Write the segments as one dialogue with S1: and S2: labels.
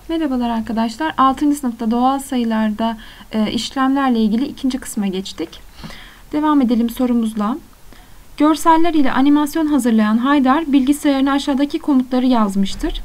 S1: Merhabalar arkadaşlar. 6. sınıfta doğal sayılarda işlemlerle ilgili ikinci kısma geçtik. Devam edelim sorumuzla. Görseller ile animasyon hazırlayan Haydar bilgisayarına aşağıdaki komutları yazmıştır.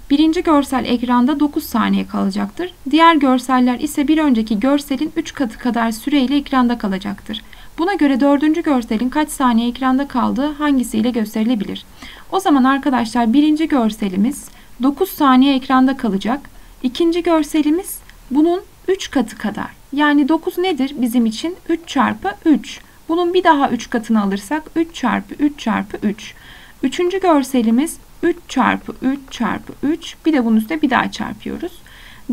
S1: Birinci görsel ekranda 9 saniye kalacaktır. Diğer görseller ise bir önceki görselin 3 katı kadar süreyle ekranda kalacaktır. Buna göre dördüncü görselin kaç saniye ekranda kaldığı hangisiyle gösterilebilir? O zaman arkadaşlar birinci görselimiz 9 saniye ekranda kalacak. İkinci görselimiz bunun 3 katı kadar. Yani 9 nedir bizim için? 3 çarpı 3. Bunun bir daha 3 katını alırsak 3 çarpı 3 çarpı 3. Üçüncü görselimiz 3 çarpı 3 çarpı 3. Bir de bunun üstüne bir daha çarpıyoruz.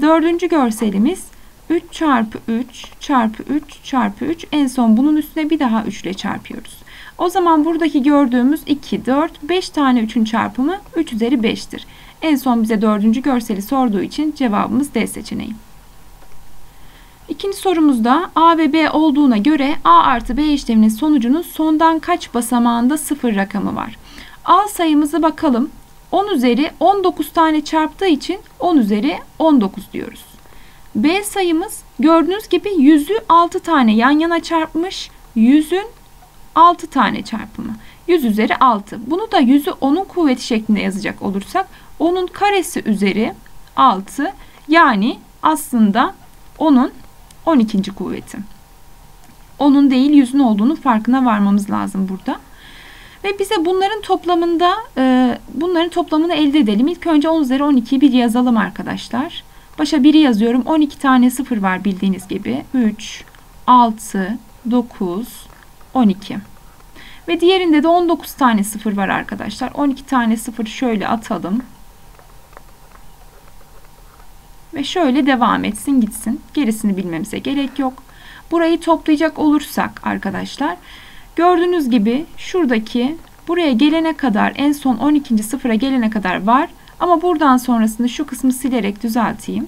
S1: Dördüncü görselimiz 3 çarpı 3 çarpı 3 çarpı 3. En son bunun üstüne bir daha 3 ile çarpıyoruz. O zaman buradaki gördüğümüz 2, 4, 5 tane 3'ün çarpımı 3 üzeri 5'tir. En son bize dördüncü görseli sorduğu için cevabımız D seçeneği. İkinci sorumuzda A ve B olduğuna göre A artı B işleminin sonucunun sondan kaç basamağında 0 rakamı var? A sayımızı bakalım. 10 üzeri 19 tane çarptığı için 10 üzeri 19 diyoruz. B sayımız gördüğünüz gibi 100'ü 6 tane yan yana çarpmış. 100'ün 6 tane çarpımı. 100 üzeri 6. Bunu da 100'ü 10'un kuvveti şeklinde yazacak olursak 10'un karesi üzeri 6, yani aslında 10'un 12. kuvveti. 10'un değil 100'ün olduğunu farkına varmamız lazım burada. Ve bize bunların toplamını elde edelim. İlk önce 10 üzeri 12'yi bir yazalım arkadaşlar. Başa 1'i yazıyorum. 12 tane 0 var bildiğiniz gibi. 3, 6, 9, 12. Ve diğerinde de 19 tane 0 var arkadaşlar. 12 tane 0 şöyle atalım. Ve şöyle devam etsin gitsin. Gerisini bilmemize gerek yok. Burayı toplayacak olursak arkadaşlar, gördüğünüz gibi şuradaki buraya gelene kadar, en son 12. sıfıra gelene kadar var. Ama buradan sonrasında şu kısmı silerek düzelteyim.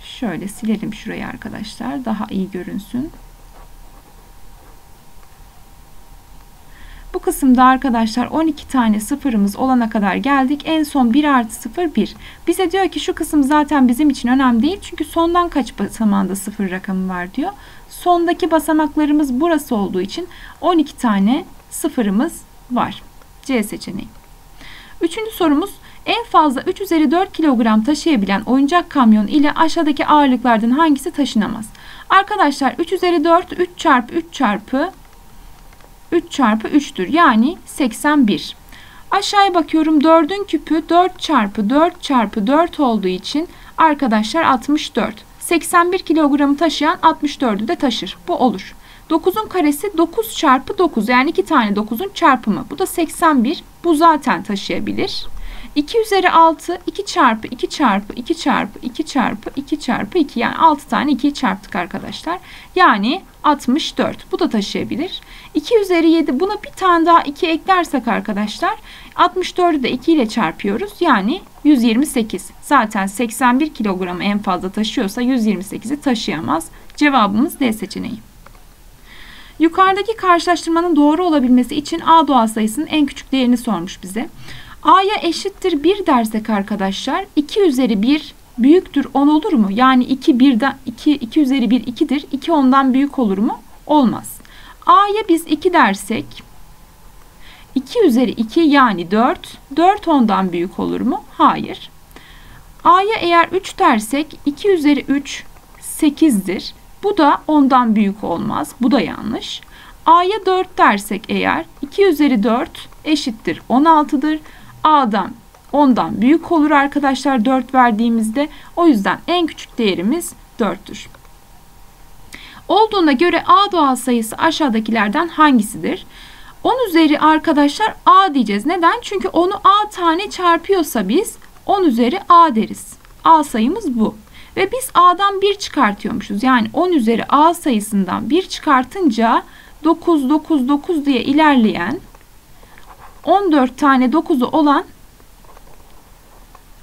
S1: Şöyle silelim şurayı arkadaşlar. Daha iyi görünsün. Bu kısımda arkadaşlar 12 tane sıfırımız olana kadar geldik. En son 1 artı 0 1. Bize diyor ki şu kısım zaten bizim için önemli değil. Çünkü sondan kaç basamağında 0 rakamı var diyor. Sondaki basamaklarımız burası olduğu için 12 tane sıfırımız var. C seçeneği. Üçüncü sorumuz, en fazla 3 üzeri 4 kilogram taşıyabilen oyuncak kamyon ile aşağıdaki ağırlıklardan hangisi taşınamaz? Arkadaşlar 3 üzeri 4 3 çarpı 3 çarpı 3 çarpı 3'tür. Yani 81. Aşağıya bakıyorum. 4'ün küpü 4 çarpı 4 çarpı 4 olduğu için arkadaşlar 64. 81 kilogramı taşıyan 64'ü de taşır. Bu olur. 9'un karesi 9 çarpı 9. Yani 2 tane 9'un çarpımı. Bu da 81. Bu zaten taşıyabilir. 2 üzeri 6 2 çarpı 2 çarpı 2 çarpı 2 çarpı 2 çarpı 2, yani 6 tane 2'yi çarptık arkadaşlar. Yani 64. Bu da taşıyabilir. 2 üzeri 7, buna bir tane daha 2 eklersek arkadaşlar 64'ü de 2 ile çarpıyoruz. Yani 128. Zaten 81 kilogramı en fazla taşıyorsa 128'i taşıyamaz. Cevabımız D seçeneği. Yukarıdaki karşılaştırmanın doğru olabilmesi için A doğal sayısının en küçük değerini sormuş bize. A'ya eşittir 1 dersek arkadaşlar 2 üzeri 1 büyüktür 10 olur mu? Yani 2 üzeri 1 2'dir. 2 10'dan büyük olur mu? Olmaz. A'ya biz 2 dersek 2 üzeri 2 yani 4. 4 10'dan büyük olur mu? Hayır. A'ya eğer 3 dersek 2 üzeri 3 8'dir. Bu da 10'dan büyük olmaz. Bu da yanlış. A'ya 4 dersek eğer 2 üzeri 4 eşittir 16'dır. A'dan 10'dan büyük olur arkadaşlar 4 verdiğimizde. O yüzden en küçük değerimiz 4'tür. Olduğuna göre A doğal sayısı aşağıdakilerden hangisidir? 10 üzeri arkadaşlar A diyeceğiz. Neden? Çünkü 10'u A tane çarpıyorsa biz 10 üzeri A deriz. A sayımız bu. Ve biz A'dan 1 çıkartıyormuşuz. Yani 10 üzeri A sayısından 1 çıkartınca 9, 9, 9 diye ilerleyen 14 tane 9'u olan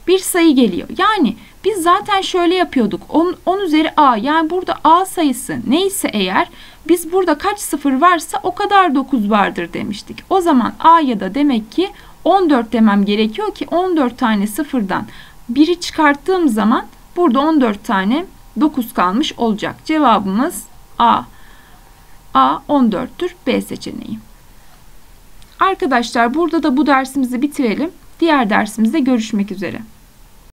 S1: bir sayı geliyor. Yani biz zaten şöyle yapıyorduk. 10 üzeri A, yani burada A sayısı neyse eğer biz burada kaç sıfır varsa o kadar 9 vardır demiştik. O zaman A'ya da demek ki 14 demem gerekiyor ki 14 tane sıfırdan 1'i çıkarttığım zaman burada 14 tane 9 kalmış olacak. Cevabımız A. A 14'tür. B seçeneği. Arkadaşlar burada da bu dersimizi bitirelim. Diğer dersimizde görüşmek üzere.